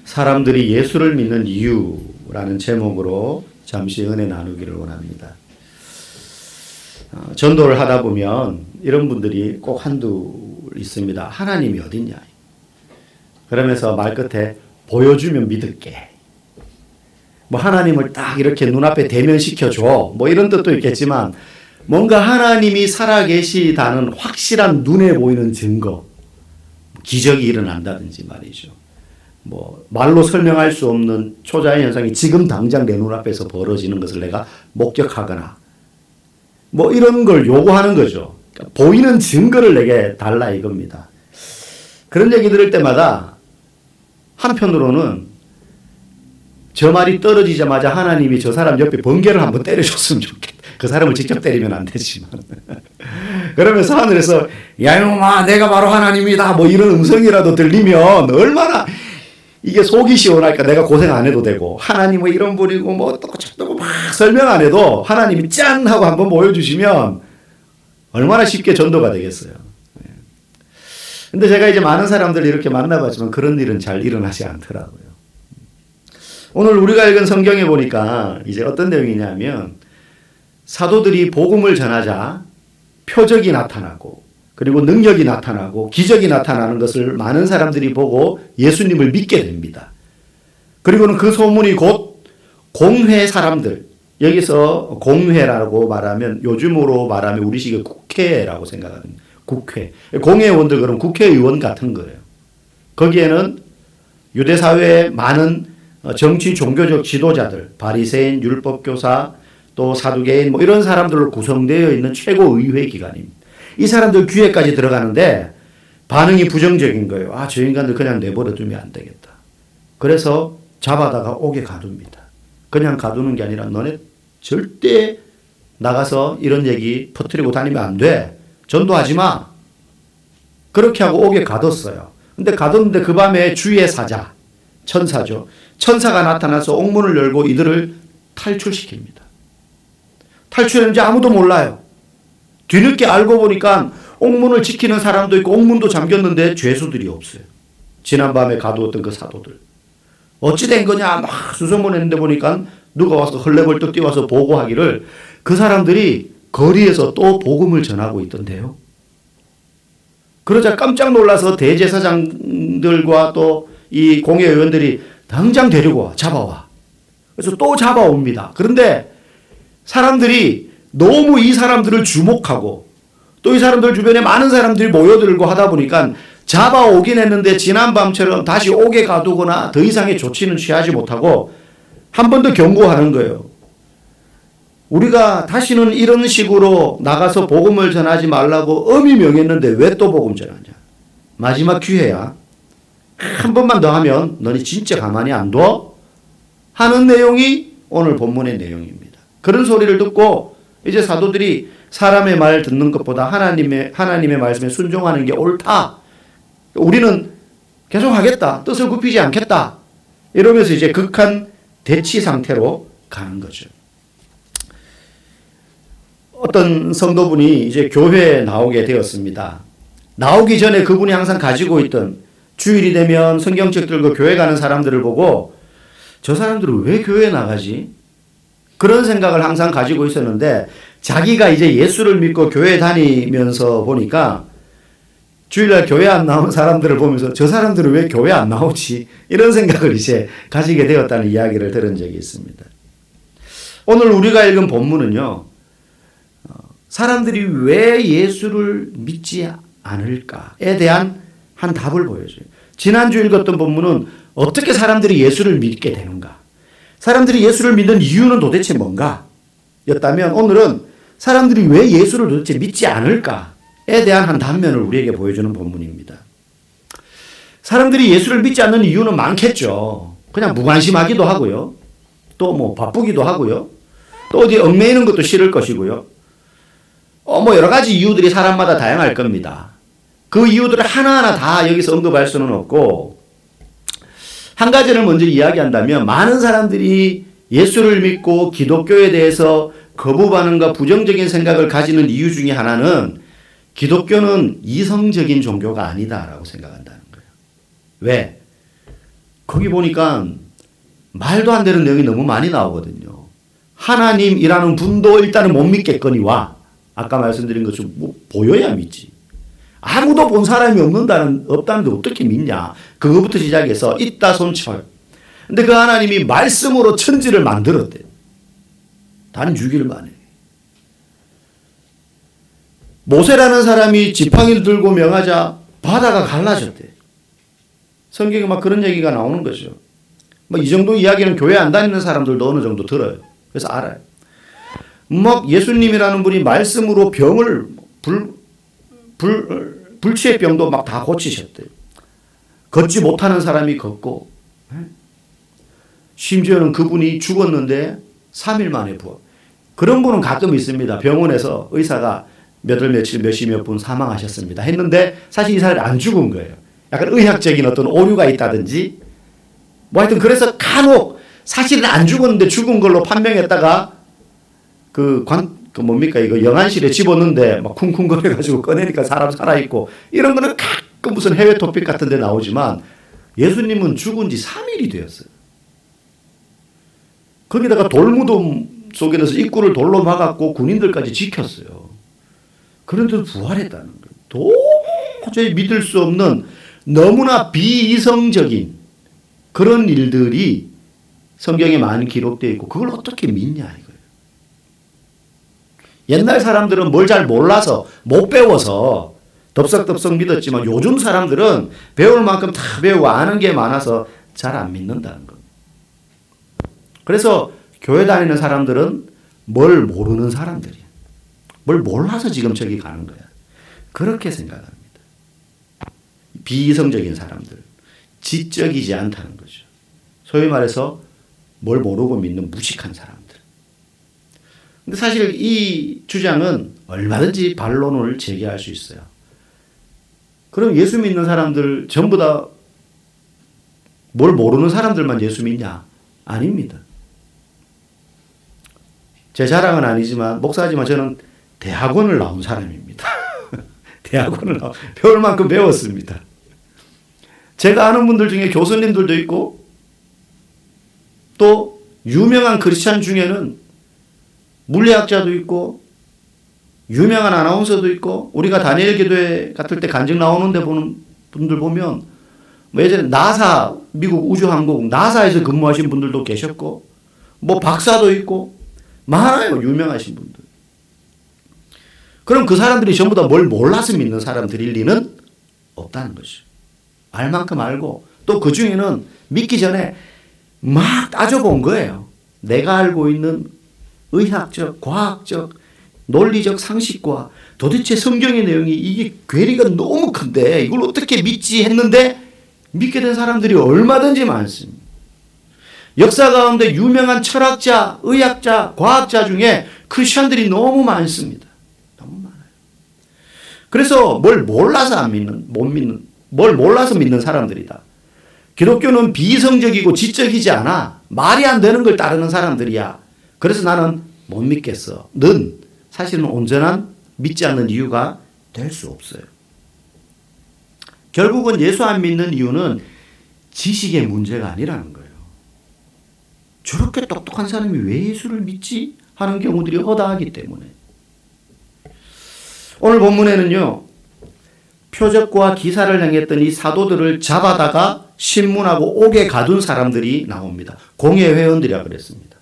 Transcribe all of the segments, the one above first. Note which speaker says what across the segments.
Speaker 1: 사람들이 예수를 믿는 이유라는 제목으로 잠시 은혜 나누기를 원합니다. 전도를 하다 보면 이런 분들이 꼭 한두 있습니다. 하나님이 어딨냐? 그러면서 말끝에 보여주면 믿을게. 뭐 하나님을 딱 이렇게 눈앞에 대면시켜줘. 뭐 이런 뜻도 있겠지만 뭔가 하나님이 살아계시다는 확실한 눈에 보이는 증거, 기적이 일어난다든지 말이죠. 뭐 말로 설명할 수 없는 초자연 현상이 지금 당장 내 눈앞에서 벌어지는 것을 내가 목격하거나 뭐 이런 걸 요구하는 거죠. 그러니까 보이는 증거를 내게 달라 이겁니다. 그런 얘기 들을 때마다 한편으로는 저 말이 떨어지자마자 하나님이 저 사람 옆에 번개를 한번 때려줬으면 좋겠다. 그 사람을 직접 때리면 안 되지만. 그러면서 하늘에서 야 이놈아 내가 바로 하나님이다 뭐 이런 음성이라도 들리면 얼마나 이게 속이 시원할까. 내가 고생 안 해도 되고 하나님 뭐 이런 분이고 뭐 어떻고 저떻고 막 설명 안 해도 하나님이 짠 하고 한번 보여주시면 얼마나 쉽게 전도가 되겠어요. 근데 제가 이제 많은 사람들을 이렇게 만나봤지만 그런 일은 잘 일어나지 않더라고요. 오늘 우리가 읽은 성경에 보니까 이제 어떤 내용이냐면 사도들이 복음을 전하자 표적이 나타나고 그리고 능력이 나타나고 기적이 나타나는 것을 많은 사람들이 보고 예수님을 믿게 됩니다. 그리고는 그 소문이 곧 공회 사람들, 여기서 공회라고 말하면 요즘으로 말하면 우리식의 국회라고 생각합니다. 국회. 공회의원들 그럼 국회의원 같은 거예요. 거기에는 유대사회의 많은 정치 종교적 지도자들, 바리새인, 율법교사, 또 사두개인 뭐 이런 사람들로 구성되어 있는 최고의회 기관입니다. 이 사람들 귀에까지 들어가는데 반응이 부정적인 거예요. 아, 저 인간들 그냥 내버려 두면 안 되겠다. 그래서 잡아다가 옥에 가둡니다. 그냥 가두는 게 아니라 너네 절대 나가서 이런 얘기 퍼뜨리고 다니면 안 돼. 전도하지 마. 그렇게 하고 옥에 가뒀어요. 근데 가뒀는데 그 밤에 주의 사자, 천사죠. 천사가 나타나서 옥문을 열고 이들을 탈출시킵니다. 탈출했는지 아무도 몰라요. 뒤늦게 알고 보니까 옥문을 지키는 사람도 있고 옥문도 잠겼는데 죄수들이 없어요. 지난밤에 가두었던 그 사도들. 어찌 된 거냐 막 수소문했는데 보니까 누가 와서 헐레벌떡 뛰어와서 보고하기를 그 사람들이 거리에서 또 복음을 전하고 있던데요. 그러자 깜짝 놀라서 대제사장들과 또 이 공회의원들이 당장 데리고 와, 잡아와. 그래서 또 잡아옵니다. 그런데 사람들이 너무 이 사람들을 주목하고 또 이 사람들 주변에 많은 사람들이 모여들고 하다 보니까 잡아오긴 했는데 지난밤처럼 다시 옥에 가두거나 더 이상의 조치는 취하지 못하고 한 번 더 경고하는 거예요. 우리가 다시는 이런 식으로 나가서 복음을 전하지 말라고 엄히 명했는데 왜 또 복음 전하냐. 마지막 기회야. 한 번만 더 하면 너네 진짜 가만히 안 둬? 하는 내용이 오늘 본문의 내용입니다. 그런 소리를 듣고 이제 사도들이 사람의 말 듣는 것보다 하나님의 말씀에 순종하는 게 옳다. 우리는 계속 하겠다. 뜻을 굽히지 않겠다. 이러면서 이제 극한 대치 상태로 가는 거죠. 어떤 성도분이 이제 교회에 나오게 되었습니다. 나오기 전에 그분이 항상 가지고 있던 주일이 되면 성경책 들고 교회 가는 사람들을 보고 저 사람들은 왜 교회에 나가지? 그런 생각을 항상 가지고 있었는데 자기가 이제 예수를 믿고 교회 다니면서 보니까 주일날 교회 안 나오는 사람들을 보면서 저 사람들은 왜 교회 안 나오지? 이런 생각을 이제 가지게 되었다는 이야기를 들은 적이 있습니다. 오늘 우리가 읽은 본문은요. 사람들이 왜 예수를 믿지 않을까에 대한 한 답을 보여줘요. 지난주 읽었던 본문은 어떻게 사람들이 예수를 믿게 되는가? 사람들이 예수를 믿는 이유는 도대체 뭔가? 였다면 오늘은 사람들이 왜 예수를 도대체 믿지 않을까에 대한 한 단면을 우리에게 보여주는 본문입니다. 사람들이 예수를 믿지 않는 이유는 많겠죠. 그냥 무관심하기도 하고요. 또 뭐 바쁘기도 하고요. 또 어디 얽매이는 것도 싫을 것이고요. 뭐 여러 가지 이유들이 사람마다 다양할 겁니다. 그 이유들을 하나하나 다 여기서 언급할 수는 없고 한 가지를 먼저 이야기한다면 많은 사람들이 예수를 믿고 기독교에 대해서 거부 반응과 부정적인 생각을 가지는 이유 중에 하나는 기독교는 이성적인 종교가 아니다라고 생각한다는 거예요. 왜? 거기 보니까 말도 안 되는 내용이 너무 많이 나오거든요. 하나님이라는 분도 일단은 못 믿겠거니와 아까 말씀드린 것처럼 뭐 보여야 믿지. 아무도 본 사람이 없다는데 어떻게 믿냐. 그거부터 시작해서 있다 손철. 근데 그 하나님이 말씀으로 천지를 만들었대. 단 6일 만에. 모세라는 사람이 지팡이를 들고 명하자 바다가 갈라졌대. 성경에 막 그런 얘기가 나오는 거죠. 뭐 이 정도 이야기는 교회 안 다니는 사람들도 어느 정도 들어요. 그래서 알아요. 막 예수님이라는 분이 말씀으로 병을 불치의 병도 막 다 고치셨대요. 걷지 못하는 사람이 걷고, 심지어는 그분이 죽었는데 3일 만에 부활. 그런 분은 가끔 있습니다. 병원에서 의사가 몇 월 며칠 몇시 몇 분 사망하셨습니다 했는데 사실 이 사람이 안 죽은 거예요. 약간 의학적인 어떤 오류가 있다든지 뭐 하여튼 그래서 간혹 사실은 안 죽었는데 죽은 걸로 판명했다가 그 뭡니까 이거 영안실에 집었는데 막 쿵쿵거려가지고 꺼내니까 사람 살아있고 이런 거는 가끔 무슨 해외 토픽 같은 데 나오지만 예수님은 죽은 지 3일이 되었어요. 거기다가 돌무덤 속에 넣어서 입구를 돌로 막았고 군인들까지 지켰어요. 그런데도 부활했다는 거예요. 도저히 믿을 수 없는 너무나 비이성적인 그런 일들이 성경에 많이 기록되어 있고 그걸 어떻게 믿냐 이거예요. 옛날 사람들은 뭘 잘 몰라서 못 배워서 덥석덥석 믿었지만 요즘 사람들은 배울 만큼 다 배우고 아는 게 많아서 잘 안 믿는다는 겁니다. 그래서 교회 다니는 사람들은 뭘 모르는 사람들이야. 뭘 몰라서 지금 저기 가는 거야. 그렇게 생각합니다. 비이성적인 사람들. 지적이지 않다는 거죠. 소위 말해서 뭘 모르고 믿는 무식한 사람들. 근데 사실 이 주장은 얼마든지 반론을 제기할 수 있어요. 그럼 예수 믿는 사람들 전부 다 뭘 모르는 사람들만 예수 믿냐? 아닙니다. 제 자랑은 아니지만 목사지만 저는 대학원을 나온 사람입니다. 대학원을 배울 만큼 배웠습니다. 제가 아는 분들 중에 교수님들도 있고 또 유명한 크리스찬 중에는 물리학자도 있고 유명한 아나운서도 있고 우리가 다니엘 기도회 같을 때 간증 나오는데 보는 분들 보면 뭐 예전에 나사 미국 우주항공 나사에서 근무하신 분들도 계셨고 뭐 박사도 있고 많아요. 유명하신 분들. 그럼 그 사람들이 전부 다 뭘 몰라서 믿는 사람들일 리는 없다는 거죠. 알 만큼 알고 또 그 중에는 믿기 전에 막 따져본 거예요. 내가 알고 있는 의학적, 과학적, 논리적 상식과 도대체 성경의 내용이 이게 괴리가 너무 큰데 이걸 어떻게 믿지 했는데 믿게 된 사람들이 얼마든지 많습니다. 역사 가운데 유명한 철학자, 의학자, 과학자 중에 크리스천들이 너무 많습니다. 너무 많아요. 그래서 뭘 몰라서 뭘 몰라서 믿는 사람들이다. 기독교는 비이성적이고 지적이지 않아. 말이 안 되는 걸 따르는 사람들이야. 그래서 나는 못 믿겠어. 는 사실은 온전한 믿지 않는 이유가 될 수 없어요. 결국은 예수 안 믿는 이유는 지식의 문제가 아니라는 거예요. 저렇게 똑똑한 사람이 왜 예수를 믿지? 하는 경우들이 허다하기 때문에. 오늘 본문에는요. 표적과 기사를 행했던 이 사도들을 잡아다가 신문하고 옥에 가둔 사람들이 나옵니다. 공회회원들이라 그랬습니다.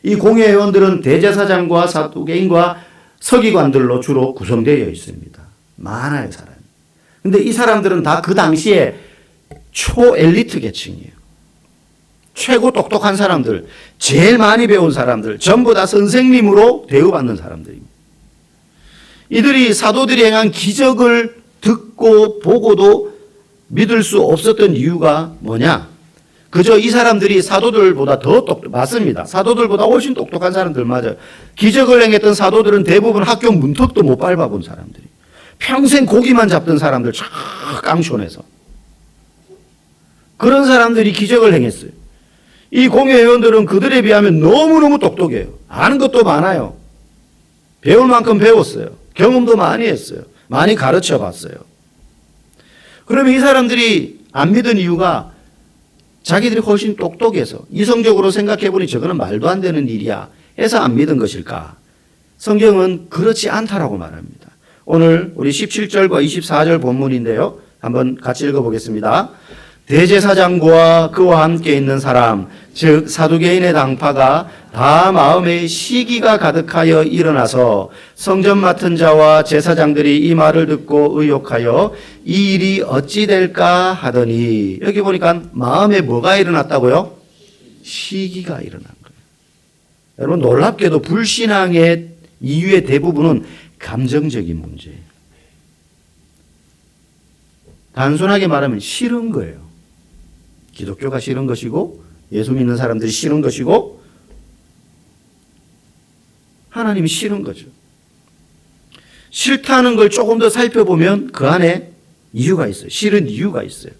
Speaker 1: 이 공회회원들은 대제사장과 사두개인과 서기관들로 주로 구성되어 있습니다. 많아요, 사람이. 근데 이 사람들은 다 그 당시에 초엘리트 계층이에요. 최고 똑똑한 사람들, 제일 많이 배운 사람들, 전부 다 선생님으로 대우받는 사람들입니다. 이들이 사도들이 행한 기적을 듣고 보고도 믿을 수 없었던 이유가 뭐냐? 그저 이 사람들이 사도들보다 맞습니다. 사도들보다 훨씬 똑똑한 사람들 맞아요. 기적을 행했던 사도들은 대부분 학교 문턱도 못 밟아본 사람들이. 평생 고기만 잡던 사람들 쫙 깡촌에서. 그런 사람들이 기적을 행했어요. 이 공회회원들은 그들에 비하면 너무너무 똑똑해요. 아는 것도 많아요. 배울 만큼 배웠어요. 경험도 많이 했어요. 많이 가르쳐 봤어요. 그러면 이 사람들이 안 믿은 이유가 자기들이 훨씬 똑똑해서 이성적으로 생각해보니 저거는 말도 안 되는 일이야 해서 안 믿은 것일까? 성경은 그렇지 않다라고 말합니다. 오늘 우리 17절과 24절 본문인데요. 한번 같이 읽어보겠습니다. 대제사장과 그와 함께 있는 사람, 즉 사두개인의 당파가 다 마음에 시기가 가득하여 일어나서 성전 맡은 자와 제사장들이 이 말을 듣고 의혹하여 이 일이 어찌 될까 하더니, 여기 보니까 마음에 뭐가 일어났다고요? 시기가 일어난 거예요. 여러분, 놀랍게도 불신앙의 이유의 대부분은 감정적인 문제예요. 단순하게 말하면 싫은 거예요. 기독교가 싫은 것이고 예수 믿는 사람들이 싫은 것이고 하나님이 싫은 거죠. 싫다는 걸 조금 더 살펴보면 그 안에 이유가 있어요. 싫은 이유가 있어요.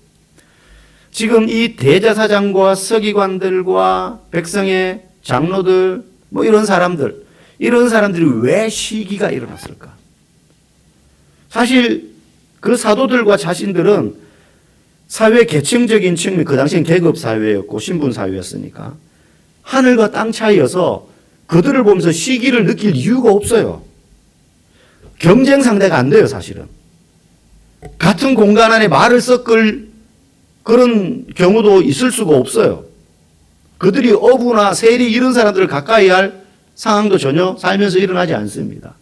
Speaker 1: 지금 이 대제사장과 서기관들과 백성의 장로들 뭐 이런 사람들이 왜 시기가 일어났을까? 사실 그 사도들과 자신들은 사회 계층적인 측면, 그 당시엔 계급 사회였고 신분 사회였으니까 하늘과 땅 차이여서 그들을 보면서 시기를 느낄 이유가 없어요. 경쟁 상대가 안 돼요, 사실은. 같은 공간 안에 말을 섞을 그런 경우도 있을 수가 없어요. 그들이 어부나 세리 이런 사람들을 가까이 할 상황도 전혀 살면서 일어나지 않습니다.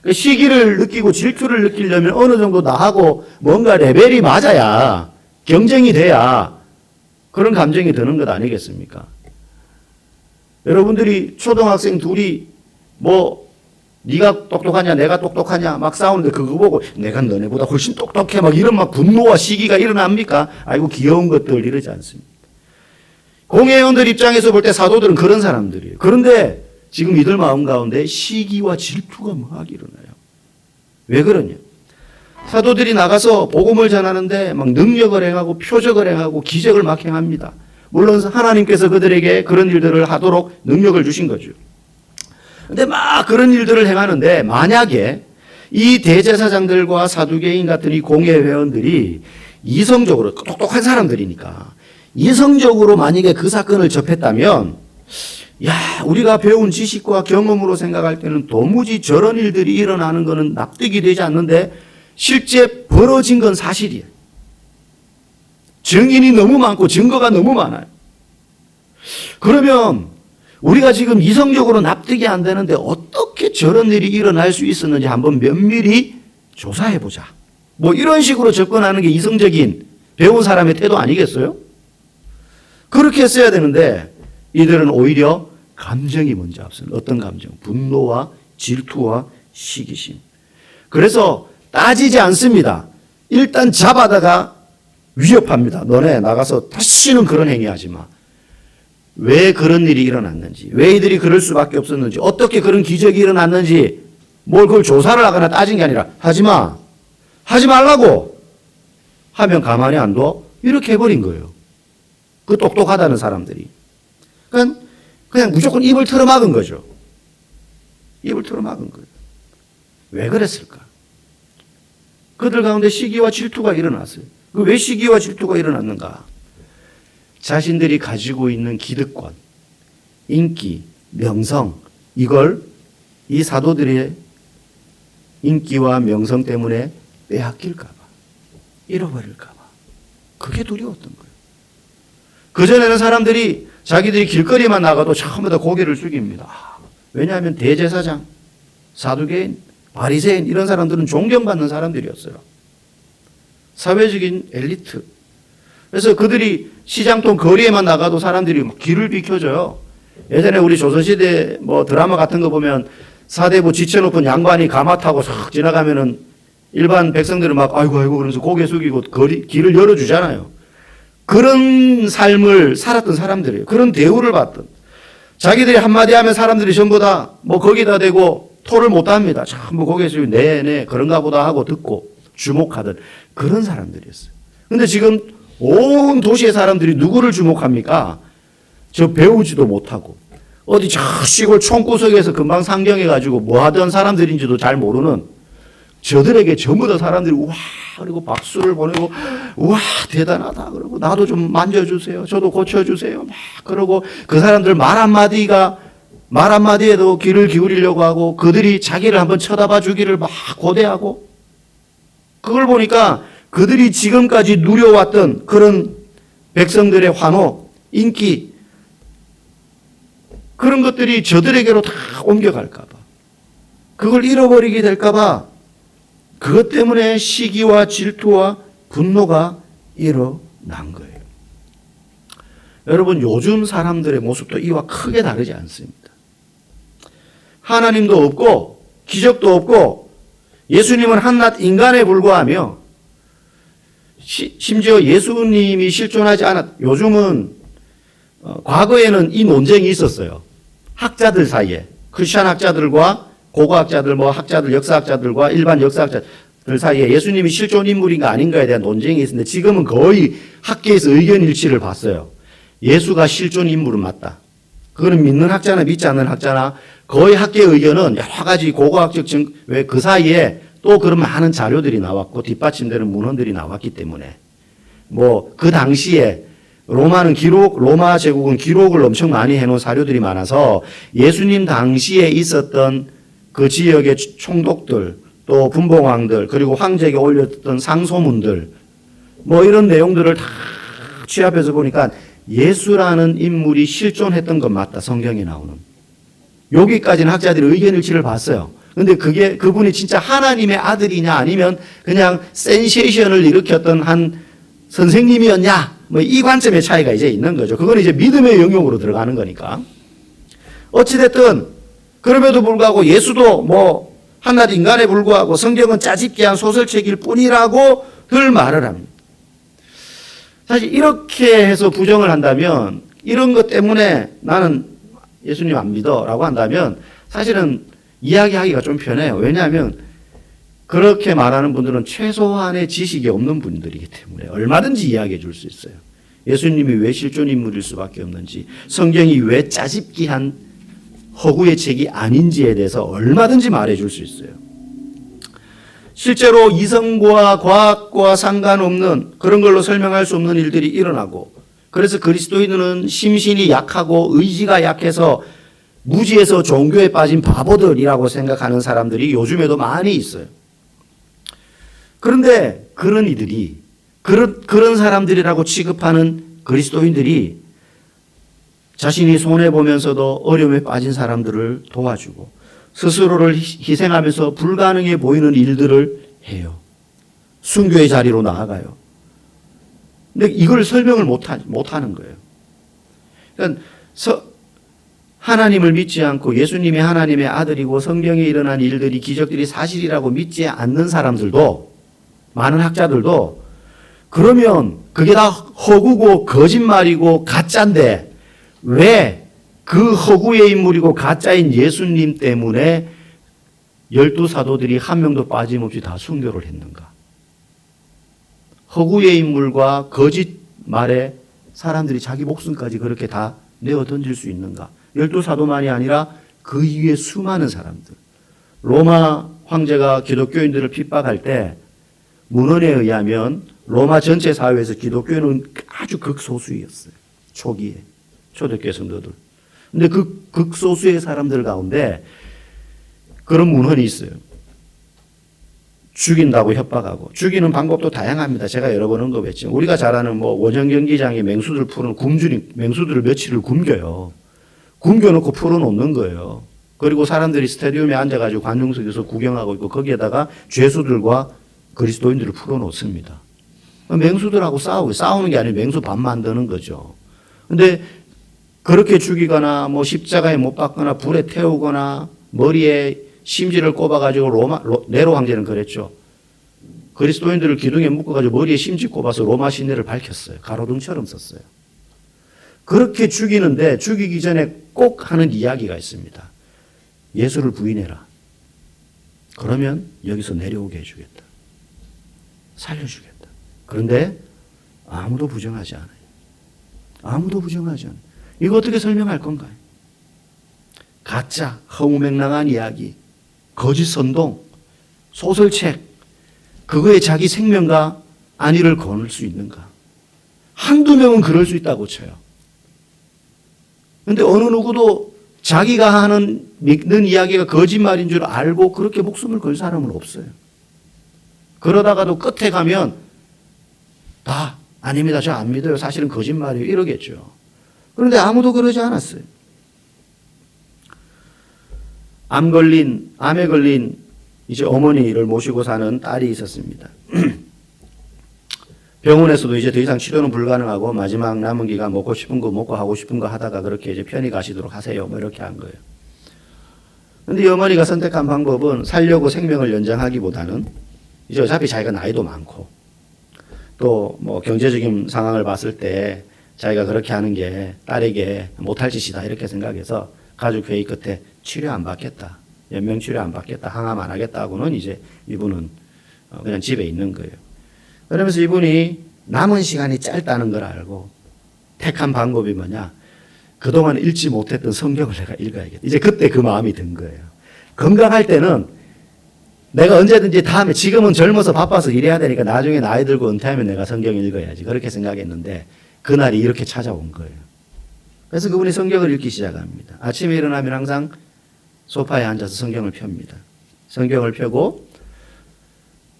Speaker 1: 시기를 느끼고 질투를 느끼려면 어느 정도 나하고 뭔가 레벨이 맞아야, 경쟁이 돼야 그런 감정이 드는 것 아니겠습니까? 여러분들이 초등학생 둘이 뭐 네가 똑똑하냐 내가 똑똑하냐 막 싸우는데 그거 보고 내가 너네보다 훨씬 똑똑해 막 이런 막 분노와 시기가 일어납니까? 아이고 귀여운 것들 이러지 않습니다. 공회원들 입장에서 볼 때 사도들은 그런 사람들이에요. 그런데 지금 이들 마음 가운데 시기와 질투가 막 일어나요. 왜 그러냐? 사도들이 나가서 복음을 전하는데 막 능력을 행하고 표적을 행하고 기적을 막 행합니다. 물론 하나님께서 그들에게 그런 일들을 하도록 능력을 주신 거죠. 근데 막 그런 일들을 행하는데 만약에 이 대제사장들과 사두개인 같은 이 공회 회원들이 이성적으로 똑똑한 사람들이니까 이성적으로 만약에 그 사건을 접했다면 야, 우리가 배운 지식과 경험으로 생각할 때는 도무지 저런 일들이 일어나는 것은 납득이 되지 않는데 실제 벌어진 건 사실이에요. 증인이 너무 많고 증거가 너무 많아요. 그러면 우리가 지금 이성적으로 납득이 안 되는데 어떻게 저런 일이 일어날 수 있었는지 한번 면밀히 조사해 보자. 뭐 이런 식으로 접근하는 게 이성적인 배운 사람의 태도 아니겠어요? 그렇게 했어야 되는데 이들은 오히려 감정이 먼저 앞서는, 어떤 감정? 분노와 질투와 시기심. 그래서 따지지 않습니다. 일단 잡아다가 위협합니다. 너네 나가서 다시는 그런 행위 하지 마. 왜 그런 일이 일어났는지, 왜 이들이 그럴 수밖에 없었는지, 어떻게 그런 기적이 일어났는지 뭘 그걸 조사를 하거나 따진 게 아니라 하지 마. 하지 말라고 하면 가만히 안 둬? 이렇게 해버린 거예요. 그 똑똑하다는 사람들이. 그냥 무조건 입을 틀어막은 거죠. 입을 틀어막은 거예요. 왜 그랬을까? 그들 가운데 시기와 질투가 일어났어요. 왜 시기와 질투가 일어났는가? 자신들이 가지고 있는 기득권, 인기, 명성, 이걸 이 사도들의 인기와 명성 때문에 빼앗길까봐, 잃어버릴까봐. 그게 두려웠던 거예요. 그전에는 사람들이 자기들이 길거리만 나가도 처음부터 고개를 숙입니다. 왜냐하면 대제사장, 사두개인, 바리새인 이런 사람들은 존경받는 사람들이었어요. 사회적인 엘리트. 그래서 그들이 시장통 거리에만 나가도 사람들이 막 길을 비켜줘요. 예전에 우리 조선시대 뭐 드라마 같은 거 보면 사대부 지쳐놓은 양반이 가마 타고 싹 지나가면은 일반 백성들은 막 아이고 그러면서 고개 숙이고 길을 열어주잖아요. 그런 삶을 살았던 사람들이에요. 그런 대우를 받던. 자기들이 한마디 하면 사람들이 전부 다 뭐 거기다 대고 토를 못 합니다. 전부 거기에서 네네 그런가 보다 하고 듣고 주목하던 그런 사람들이었어요. 근데 지금 온 도시의 사람들이 누구를 주목합니까? 저 배우지도 못하고 어디 저 시골 총구석에서 금방 상경해가지고 뭐 하던 사람들인지도 잘 모르는 저들에게 전부 다 사람들이 우와 그리고 박수를 보내고 우와 대단하다 그러고 나도 좀 만져주세요. 저도 고쳐주세요. 막 그러고 그 사람들 말 한마디에도 귀를 기울이려고 하고 그들이 자기를 한번 쳐다봐 주기를 막 고대하고 그걸 보니까 그들이 지금까지 누려왔던 그런 백성들의 환호, 인기 그런 것들이 저들에게로 다 옮겨갈까 봐. 그걸 잃어버리게 될까 봐 그것 때문에 시기와 질투와 분노가 일어난 거예요. 여러분 요즘 사람들의 모습도 이와 크게 다르지 않습니다. 하나님도 없고 기적도 없고 예수님은 한낱 인간에 불과하며 심지어 예수님이 실존하지 않았. 요즘은 과거에는 이 논쟁이 있었어요. 학자들 사이에 크리스천 학자들과 고고학자들, 뭐 학자들, 역사학자들과 일반 역사학자들 사이에 예수님이 실존 인물인가 아닌가에 대한 논쟁이 있었는데 지금은 거의 학계에서 의견 일치를 봤어요. 예수가 실존 인물은 맞다. 그거는 믿는 학자나 믿지 않는 학자나 거의 학계 의견은 여러 가지 고고학적 증, 왜 그 사이에 또 그런 많은 자료들이 나왔고 뒷받침되는 문헌들이 나왔기 때문에 뭐 그 당시에 로마 제국은 기록을 엄청 많이 해놓은 사료들이 많아서 예수님 당시에 있었던 그 지역의 총독들 또 분봉왕들 그리고 황제에게 올렸던 상소문들 뭐 이런 내용들을 다 취합해서 보니까 예수라는 인물이 실존했던 건 맞다. 성경에 나오는. 여기까지는 학자들이 의견 일치를 봤어요. 근데 그분이 진짜 하나님의 아들이냐 아니면 그냥 센세이션을 일으켰던 한 선생님이었냐 뭐 이 관점의 차이가 이제 있는 거죠. 그건 이제 믿음의 영역으로 들어가는 거니까. 어찌됐든 그럼에도 불구하고 예수도 뭐 한낱 인간에 불구하고 성경은 짜집기한 소설책일 뿐이라고 늘 말을 합니다. 사실 이렇게 해서 부정을 한다면 이런 것 때문에 나는 예수님 안 믿어라고 한다면 사실은 이야기하기가 좀 편해요. 왜냐하면 그렇게 말하는 분들은 최소한의 지식이 없는 분들이기 때문에 얼마든지 이야기해 줄 수 있어요. 예수님이 왜 실존 인물일 수밖에 없는지 성경이 왜 짜집기한 허구의 책이 아닌지에 대해서 얼마든지 말해 줄 수 있어요. 실제로 이성과 과학과 상관없는 그런 걸로 설명할 수 없는 일들이 일어나고 그래서 그리스도인은 심신이 약하고 의지가 약해서 무지에서 종교에 빠진 바보들이라고 생각하는 사람들이 요즘에도 많이 있어요. 그런데 그런 이들이 그런 사람들이라고 취급하는 그리스도인들이 자신이 손해보면서도 어려움에 빠진 사람들을 도와주고 스스로를 희생하면서 불가능해 보이는 일들을 해요. 순교의 자리로 나아가요. 근데 이걸 설명을 못하는 거예요. 그러니까 하나님을 믿지 않고 예수님이 하나님의 아들이고 성경에 일어난 일들이 기적들이 사실이라고 믿지 않는 사람들도 많은 학자들도 그러면 그게 다 허구고 거짓말이고 가짜인데 왜 그 허구의 인물이고 가짜인 예수님 때문에 12사도들이 한 명도 빠짐없이 다 순교를 했는가? 허구의 인물과 거짓말에 사람들이 자기 목숨까지 그렇게 다 내어 던질 수 있는가? 12사도만이 아니라 그 이후에 수많은 사람들. 로마 황제가 기독교인들을 핍박할 때 문헌에 의하면 로마 전체 사회에서 기독교는 아주 극소수였어요. 초기에. 초대교회 성도들. 근데 그 극소수의 사람들 가운데 그런 문헌이 있어요. 죽인다고 협박하고 죽이는 방법도 다양합니다. 제가 여러 번 언급했지만 우리가 잘 아는 뭐 원정 경기장에 맹수들 푸는 굶주린 맹수들을 며칠을 굶겨요. 굶겨놓고 풀어놓는 거예요. 그리고 사람들이 스타디움에 앉아가지고 관중석에서 구경하고 있고 거기에다가 죄수들과 그리스도인들을 풀어놓습니다. 맹수들하고 싸우는 게 아니라 맹수 밥 만드는 거죠. 근데 그렇게 죽이거나 뭐 십자가에 못 박거나 불에 태우거나 머리에 심지를 꼽아가지고 네로 황제는 그랬죠. 그리스도인들을 기둥에 묶어가지고 머리에 심지 꼽아서 로마 시내를 밝혔어요. 가로등처럼 썼어요. 그렇게 죽이는데 죽이기 전에 꼭 하는 이야기가 있습니다. 예수를 부인해라. 그러면 여기서 내려오게 해주겠다. 살려주겠다. 그런데 아무도 부정하지 않아요. 아무도 부정하지 않아요. 이거 어떻게 설명할 건가요? 가짜, 허무맹랑한 이야기, 거짓 선동, 소설책, 그거에 자기 생명과 안위를 거는 수 있는가? 한두 명은 그럴 수 있다고 쳐요. 그런데 어느 누구도 자기가 하는 믿는 이야기가 거짓말인 줄 알고 그렇게 목숨을 걸 사람은 없어요. 그러다가도 끝에 가면 다 아닙니다. 저 안 믿어요. 사실은 거짓말이에요. 이러겠죠. 그런데 아무도 그러지 않았어요. 암에 걸린 이제 어머니를 모시고 사는 딸이 있었습니다. 병원에서도 이제 더 이상 치료는 불가능하고 마지막 남은 기간 먹고 싶은 거 먹고 하고 싶은 거 하다가 그렇게 이제 편히 가시도록 하세요. 뭐 이렇게 한 거예요. 그런데 이 어머니가 선택한 방법은 살려고 생명을 연장하기보다는 이제 어차피 자기가 나이도 많고 또 뭐 경제적인 상황을 봤을 때 자기가 그렇게 하는 게 딸에게 못할 짓이다 이렇게 생각해서 가족 회의 끝에 치료 안 받겠다. 연명 치료 안 받겠다. 항암 안 하겠다고는 이제 이분은 그냥 집에 있는 거예요. 그러면서 이분이 남은 시간이 짧다는 걸 알고 택한 방법이 뭐냐. 그동안 읽지 못했던 성경을 내가 읽어야겠다. 이제 그때 그 마음이 든 거예요. 건강할 때는 내가 언제든지 다음에 지금은 젊어서 바빠서 일해야 되니까 나중에 나이 들고 은퇴하면 내가 성경 읽어야지. 그렇게 생각했는데 그날이 이렇게 찾아온 거예요. 그래서 그분이 성경을 읽기 시작합니다. 아침에 일어나면 항상 소파에 앉아서 성경을 펴니다. 성경을 펴고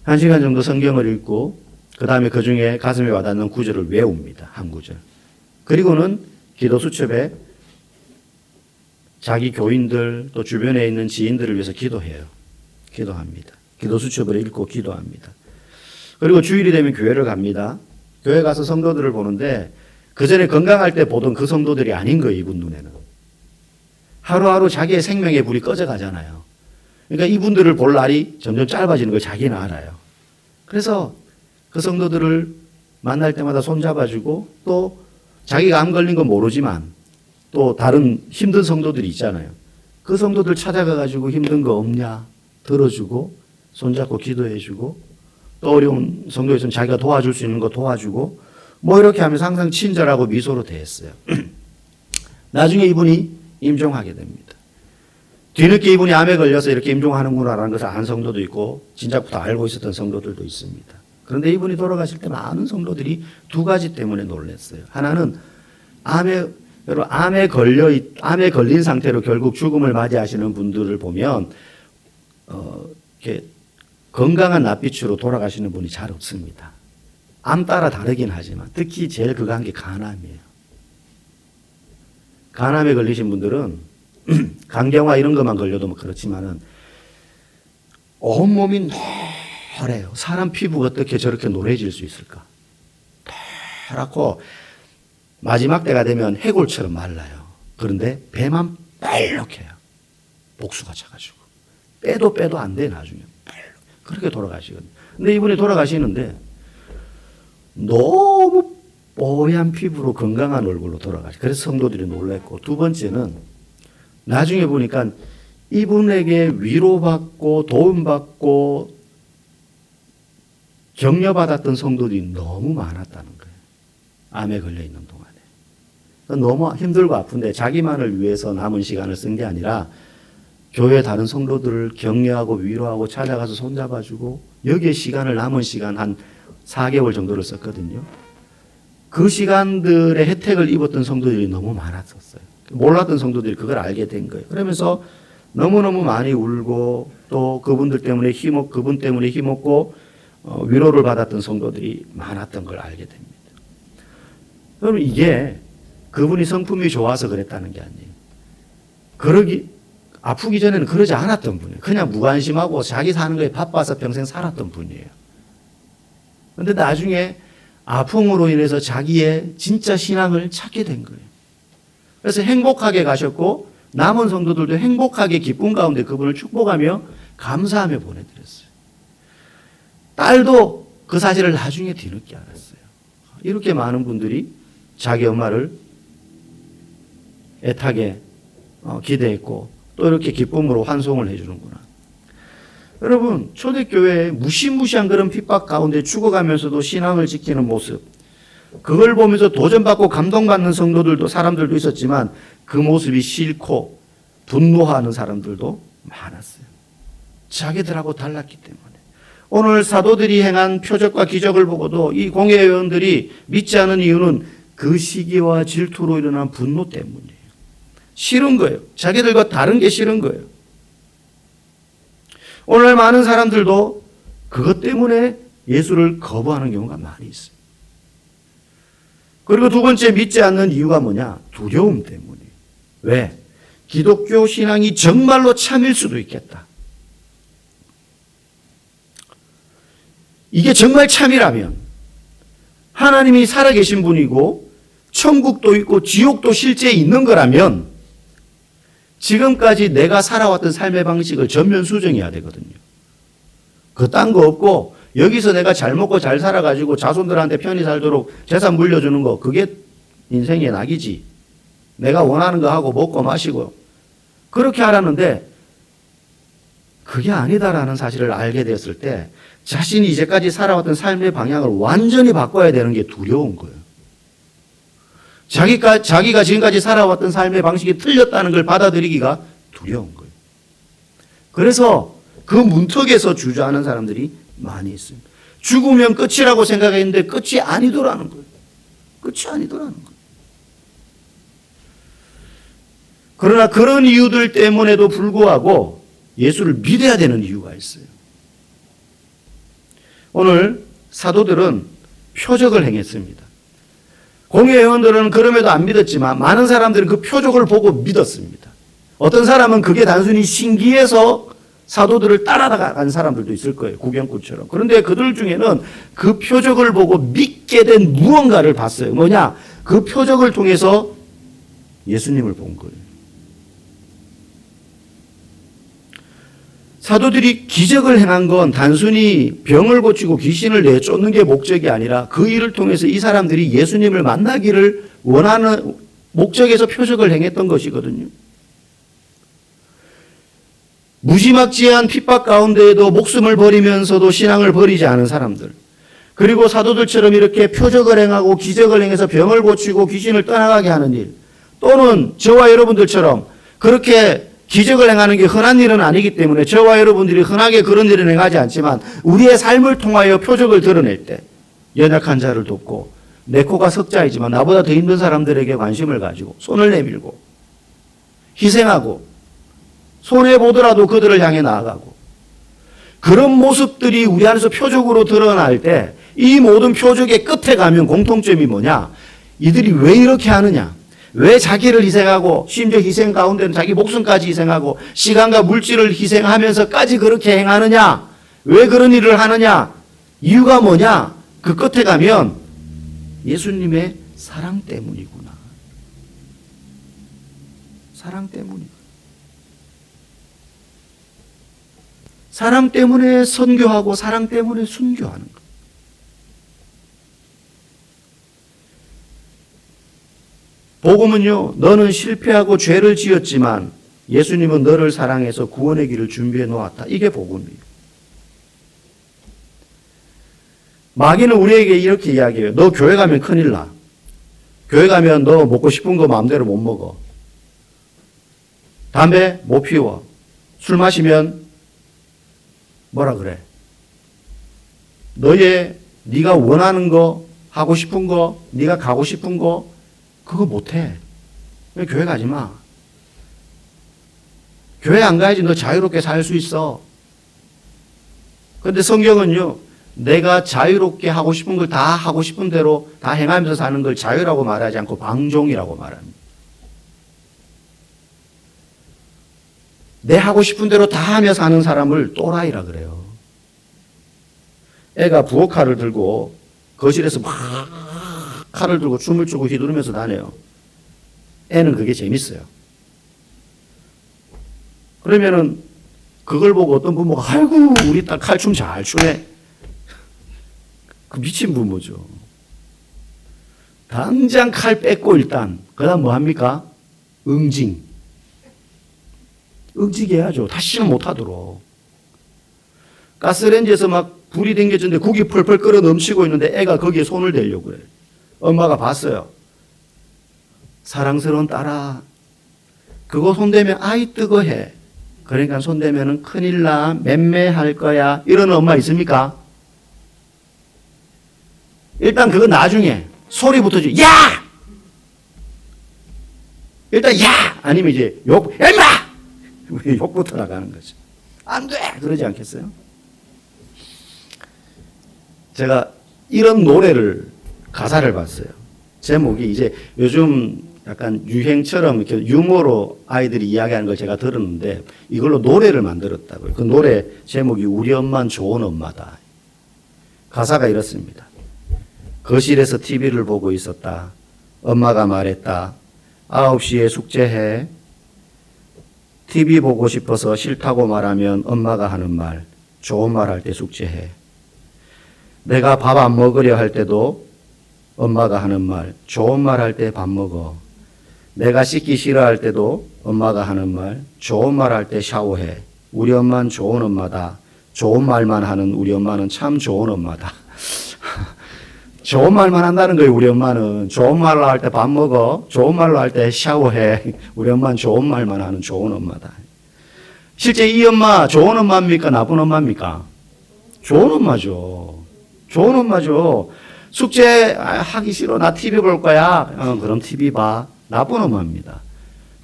Speaker 1: 1시간 정도 성경을 읽고 그 다음에 그 중에 가슴에 와닿는 구절을 외웁니다. 한 구절. 그리고는 기도 수첩에 자기 교인들 또 주변에 있는 지인들을 위해서 기도해요. 기도합니다. 기도 수첩을 읽고 기도합니다. 그리고 주일이 되면 교회를 갑니다. 교회 가서 성도들을 보는데 그전에 건강할 때 보던 그 성도들이 아닌 거예요. 이분 눈에는. 하루하루 자기의 생명의 불이 꺼져가잖아요. 그러니까 이분들을 볼 날이 점점 짧아지는 걸 자기는 알아요. 그래서 그 성도들을 만날 때마다 손잡아주고 또 자기가 암 걸린 건 모르지만 또 다른 힘든 성도들이 있잖아요. 그 성도들 찾아가가지고 힘든 거 없냐 들어주고 손잡고 기도해주고 또 어려운 성도에 있으면 자기가 도와줄 수 있는 거 도와주고 뭐 이렇게 하면서 항상 친절하고 미소로 대했어요. 나중에 이분이 임종하게 됩니다. 뒤늦게 이분이 암에 걸려서 이렇게 임종하는구나라는 것을 아는 성도도 있고 진작부터 알고 있었던 성도들도 있습니다. 그런데 이분이 돌아가실 때 많은 성도들이 두 가지 때문에 놀랐어요. 하나는 암에 걸린 상태로 결국 죽음을 맞이하시는 분들을 보면 이렇게 건강한 낯빛으로 돌아가시는 분이 잘 없습니다. 암 따라 다르긴 하지만 특히 제일 극한 게 간암이에요. 간암에 걸리신 분들은 간경화 이런 것만 걸려도 뭐 그렇지만은 온몸이 노래요. 사람 피부가 어떻게 저렇게 노래질 수 있을까? 노랗고 마지막 때가 되면 해골처럼 말라요. 그런데 배만 빨갛게요. 복수가 차가지고 빼도 안 돼 나중에 그렇게 돌아가시거든요. 근데 이분이 돌아가시는데 너무 뽀얀 피부로 건강한 얼굴로 돌아가시. 그래서 성도들이 놀랐고 두 번째는 나중에 보니까 이분에게 위로받고 도움받고 격려받았던 성도들이 너무 많았다는 거예요. 암에 걸려 있는 동안에. 너무 힘들고 아픈데 자기만을 위해서 남은 시간을 쓴 게 아니라 교회 다른 성도들을 격려하고 위로하고 찾아가서 손잡아주고 여기에 시간을 남은 시간 한 4개월 정도를 썼거든요. 그 시간들의 혜택을 입었던 성도들이 너무 많았었어요. 몰랐던 성도들이 그걸 알게 된 거예요. 그러면서 너무너무 많이 울고 또 그분 때문에 힘없고 위로를 받았던 성도들이 많았던 걸 알게 됩니다. 그럼 이게 그분이 성품이 좋아서 그랬다는 게 아니에요. 아프기 전에는 그러지 않았던 분이에요. 그냥 무관심하고 자기 사는 거에 바빠서 평생 살았던 분이에요. 그런데 나중에 아픔으로 인해서 자기의 진짜 신앙을 찾게 된 거예요. 그래서 행복하게 가셨고 남은 성도들도 행복하게 기쁨 가운데 그분을 축복하며 감사하며 보내드렸어요. 딸도 그 사실을 나중에 뒤늦게 알았어요. 이렇게 많은 분들이 자기 엄마를 애타게 기대했고 또 이렇게 기쁨으로 환송을 해주는구나. 여러분 초대교회에 무시무시한 그런 핍박 가운데 죽어가면서도 신앙을 지키는 모습, 그걸 보면서 도전받고 감동받는 사람들도 있었지만 그 모습이 싫고 분노하는 사람들도 많았어요. 자기들하고 달랐기 때문에. 오늘 사도들이 행한 표적과 기적을 보고도 이 공회의원들이 믿지 않은 이유는 그 시기와 질투로 일어난 분노 때문이에요. 싫은 거예요. 자기들과 다른 게 싫은 거예요. 오늘 많은 사람들도 그것 때문에 예수를 거부하는 경우가 많이 있어요. 그리고 두 번째 믿지 않는 이유가 뭐냐? 두려움 때문이에요. 왜? 기독교 신앙이 정말로 참일 수도 있겠다. 이게 정말 참이라면 하나님이 살아계신 분이고 천국도 있고 지옥도 실제 있는 거라면 지금까지 내가 살아왔던 삶의 방식을 전면 수정해야 되거든요. 딴 거 없고 여기서 내가 잘 먹고 잘 살아가지고 자손들한테 편히 살도록 재산 물려주는 거 그게 인생의 낙이지. 내가 원하는 거 하고 먹고 마시고 그렇게 하라는데 그게 아니다라는 사실을 알게 됐을 때 자신이 이제까지 살아왔던 삶의 방향을 완전히 바꿔야 되는 게 두려운 거예요. 자기가 지금까지 살아왔던 삶의 방식이 틀렸다는 걸 받아들이기가 두려운 거예요. 그래서 그 문턱에서 주저하는 사람들이 많이 있습니다. 죽으면 끝이라고 생각했는데 끝이 아니더라는 거예요. 끝이 아니더라는 거예요. 그러나 그런 이유들 때문에도 불구하고 예수를 믿어야 되는 이유가 있어요. 오늘 사도들은 표적을 행했습니다. 공회의원들은 그럼에도 안 믿었지만 많은 사람들은 그 표적을 보고 믿었습니다. 어떤 사람은 그게 단순히 신기해서 사도들을 따라간 사람들도 있을 거예요. 구경꾼처럼. 그런데 그들 중에는 그 표적을 보고 믿게 된 무언가를 봤어요. 뭐냐? 그 표적을 통해서 예수님을 본 거예요. 사도들이 기적을 행한 건 단순히 병을 고치고 귀신을 내쫓는 게 목적이 아니라 그 일을 통해서 이 사람들이 예수님을 만나기를 원하는 목적에서 표적을 행했던 것이거든요. 무지막지한 핍박 가운데에도 목숨을 버리면서도 신앙을 버리지 않은 사람들. 그리고 사도들처럼 이렇게 표적을 행하고 기적을 행해서 병을 고치고 귀신을 떠나가게 하는 일. 또는 저와 여러분들처럼 그렇게 기적을 행하는 게 흔한 일은 아니기 때문에 저와 여러분들이 흔하게 그런 일을 행하지 않지만 우리의 삶을 통하여 표적을 드러낼 때 연약한 자를 돕고 내 코가 석자이지만 나보다 더 힘든 사람들에게 관심을 가지고 손을 내밀고 희생하고 손해보더라도 그들을 향해 나아가고 그런 모습들이 우리 안에서 표적으로 드러날 때 이 모든 표적의 끝에 가면 공통점이 뭐냐? 이들이 왜 이렇게 하느냐? 왜 자기를 희생하고 심지어 희생 가운데는 자기 목숨까지 희생하고 시간과 물질을 희생하면서까지 그렇게 행하느냐? 왜 그런 일을 하느냐? 이유가 뭐냐? 그 끝에 가면 예수님의 사랑 때문이구나. 사랑 때문이구나. 사랑 때문에 선교하고 사랑 때문에 순교하는 것. 복음은요, 너는 실패하고 죄를 지었지만 예수님은 너를 사랑해서 구원의 길을 준비해 놓았다. 이게 복음이에요. 마귀는 우리에게 이렇게 이야기해요. 너 교회 가면 큰일 나. 교회 가면 너 먹고 싶은 거 마음대로 못 먹어. 담배 못 피워. 술 마시면 뭐라 그래? 네가 원하는 거, 하고 싶은 거, 네가 가고 싶은 거 그거 못해. 왜 교회 가지 마. 교회 안 가야지 너 자유롭게 살 수 있어. 그런데 성경은요, 내가 자유롭게 하고 싶은 걸 다 하고 싶은 대로 다 행하면서 사는 걸 자유라고 말하지 않고 방종이라고 말합니다. 내 하고 싶은 대로 다 하며 사는 사람을 또라이라 그래요. 애가 부엌칼을 들고 거실에서 막 칼을 들고 춤을 추고 휘두르면서 다녀요. 애는 그게 재밌어요. 그러면은 그걸 보고 어떤 부모가 아이고 우리 딸 칼춤 잘 추네. 그 미친 부모죠. 당장 칼 뺏고 일단 그 다음 뭐 합니까? 응징. 응징 해야죠. 다시는 못하도록. 가스레인지에서 막 불이 댕겨졌는데 국이 펄펄 끓어 넘치고 있는데 애가 거기에 손을 대려고 그래요. 엄마가 봤어요. 사랑스러운 딸아, 그거 손대면 아이 뜨거해. 그러니까 손대면은 큰일 나, 맴매할 거야. 이러는 엄마 있습니까? 일단 그거 나중에 소리부터 줘. 야! 일단 야! 아니면 이제 욕, 임마! 욕부터 나가는 거죠. 안 돼! 그러지 않겠어요? 제가 이런 노래를 가사를 봤어요. 제목이 이제 요즘 약간 유행처럼 이렇게 유머로 아이들이 이야기하는 걸 제가 들었는데 이걸로 노래를 만들었다고요. 그 노래 제목이 우리 엄마는 좋은 엄마다. 가사가 이렇습니다. 거실에서 TV를 보고 있었다. 엄마가 말했다. 9시에 숙제해. TV 보고 싶어서 싫다고 말하면 엄마가 하는 말. 좋은 말 할 때 숙제해. 내가 밥 안 먹으려 할 때도 엄마가 하는 말. 좋은 말 할 때 밥 먹어. 내가 씻기 싫어할 때도 엄마가 하는 말. 좋은 말 할 때 샤워해. 우리 엄마는 좋은 엄마다. 좋은 말만 하는 우리 엄마는 참 좋은 엄마다. 좋은 말만 한다는 거예요. 우리 엄마는 좋은 말로 할 때 밥 먹어. 좋은 말로 할 때 샤워해. 우리 엄마는 좋은 말만 하는 좋은 엄마다. 실제 이 엄마 좋은 엄마입니까? 나쁜 엄마입니까? 좋은 엄마죠. 좋은 엄마죠. 숙제 하기 싫어. 나 TV 볼 거야. 그럼 TV 봐. 나쁜 엄마입니다.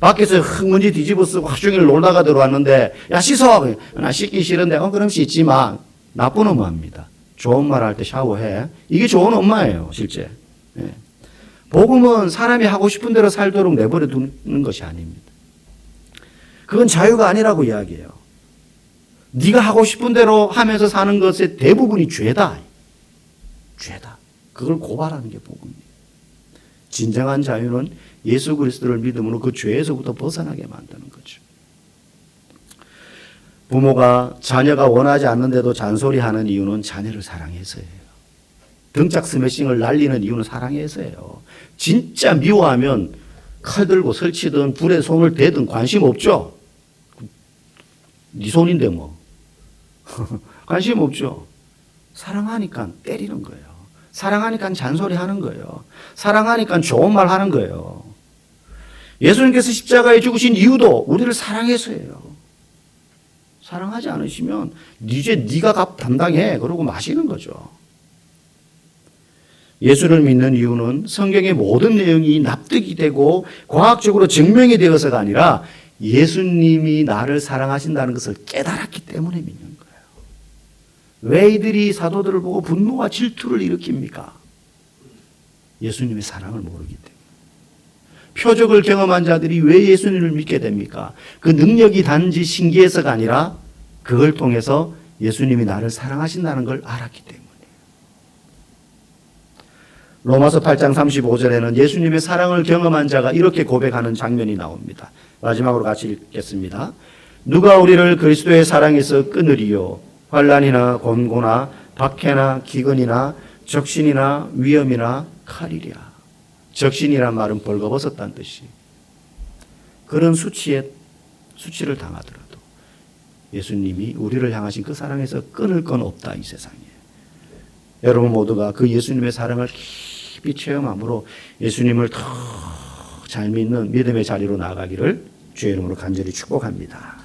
Speaker 1: 밖에서 흙먼지 뒤집어 쓰고 하루 종일 놀다가 들어왔는데 야 씻어. 나 씻기 싫은데 그럼 씻지 마. 나쁜 엄마입니다. 좋은 말 할 때 샤워해. 이게 좋은 엄마예요, 실제. 예. 복음은 사람이 하고 싶은 대로 살도록 내버려 두는 것이 아닙니다. 그건 자유가 아니라고 이야기해요. 네가 하고 싶은 대로 하면서 사는 것의 대부분이 죄다. 죄다. 그걸 고발하는 게 복음입니다. 진정한 자유는 예수 그리스도를 믿음으로 그 죄에서부터 벗어나게 만드는 거죠. 부모가 자녀가 원하지 않는데도 잔소리하는 이유는 자녀를 사랑해서예요. 등짝 스매싱을 날리는 이유는 사랑해서예요. 진짜 미워하면 칼 들고 설치든 불에 손을 대든 관심 없죠. 네 손인데 뭐. 관심 없죠. 사랑하니까 때리는 거예요. 사랑하니까 잔소리하는 거예요. 사랑하니까 좋은 말 하는 거예요. 예수님께서 십자가에 죽으신 이유도 우리를 사랑해서예요. 사랑하지 않으시면 이제 네가 값 담당해 그러고 마시는 거죠. 예수를 믿는 이유는 성경의 모든 내용이 납득이 되고 과학적으로 증명이 되어서가 아니라 예수님이 나를 사랑하신다는 것을 깨달았기 때문에 믿는 거예요. 왜 이들이 사도들을 보고 분노와 질투를 일으킵니까? 예수님의 사랑을 모르기 때문에. 표적을 경험한 자들이 왜 예수님을 믿게 됩니까? 그 능력이 단지 신기해서가 아니라 그걸 통해서 예수님이 나를 사랑하신다는 걸 알았기 때문이에요. 로마서 8장 35절에는 예수님의 사랑을 경험한 자가 이렇게 고백하는 장면이 나옵니다. 마지막으로 같이 읽겠습니다. 누가 우리를 그리스도의 사랑에서 끊으리요? 환난이나 곤고나 박해나 기근이나 적신이나 위험이나 칼이랴. 적신이란 말은 벌거벗었다는 뜻이. 그런 수치를 당하더라도 예수님이 우리를 향하신 그 사랑에서 끊을 건 없다 이 세상에. 여러분 모두가 그 예수님의 사랑을 깊이 체험함으로 예수님을 더 잘 믿는 믿음의 자리로 나아가기를 주의 이름으로 간절히 축복합니다.